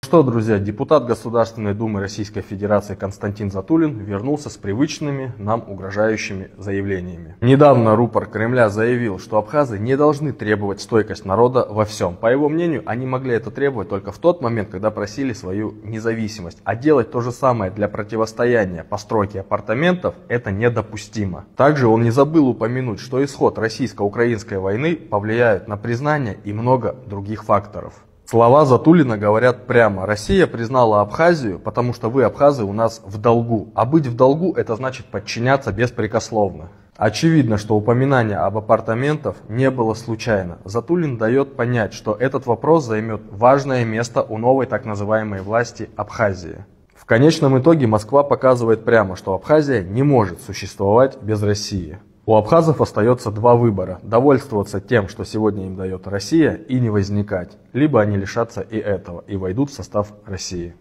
Что, друзья, депутат Государственной Думы Российской Федерации Константин Затулин вернулся с привычными нам угрожающими заявлениями. Недавно рупор Кремля заявил, что абхазы не должны требовать стойкость народа во всем. По его мнению, они могли это требовать только в тот момент, когда просили свою независимость. А делать то же самое для противостояния постройке апартаментов – это недопустимо. Также он не забыл упомянуть, что исход российско-украинской войны повлияет на признание и много других факторов. Слова Затулина говорят прямо: Россия признала Абхазию, потому что вы, абхазы, у нас в долгу. А быть в долгу — это значит подчиняться беспрекословно. Очевидно, что упоминание об апартаментах не было случайно. Затулин дает понять, что этот вопрос займет важное место у новой так называемой власти Абхазии. В конечном итоге Москва показывает прямо, что Абхазия не может существовать без России. У абхазов остается два выбора: довольствоваться тем, что сегодня им дает Россия, и не возникать, либо они лишатся и этого и войдут в состав России.